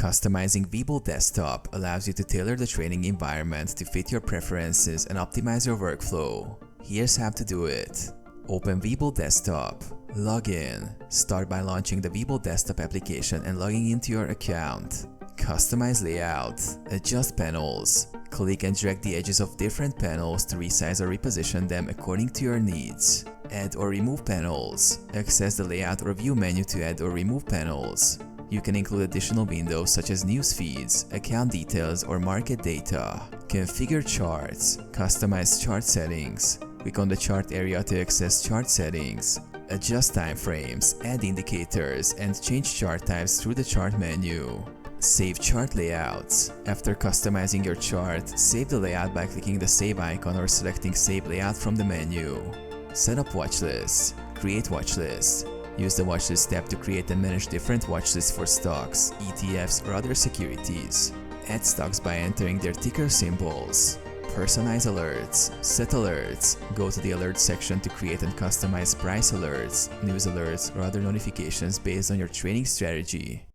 Customizing Webull Desktop allows you to tailor the training environment to fit your preferences and optimize your workflow. Here's how to do it. Open Webull Desktop. Log in. Start by launching the Webull Desktop application and logging into your account. Customize layout. Adjust panels. Click and drag the edges of different panels to resize or reposition them according to your needs. Add or remove panels. Access the layout or view menu to add or remove panels. You can include additional windows such as news feeds, account details, or market data. Configure charts. Customize chart settings. Click on the chart area to access chart settings. Adjust timeframes, add indicators, and change chart types through the chart menu. Save chart layouts. After customizing your chart, save the layout by clicking the Save icon or selecting Save Layout from the menu. Set up watchlists. Create watchlists. Use the watchlist tab to create and manage different watchlists for stocks, ETFs, or other securities. Add stocks by entering their ticker symbols. Personalize alerts. Set alerts. Go to the alerts section to create and customize price alerts, news alerts, or other notifications based on your trading strategy.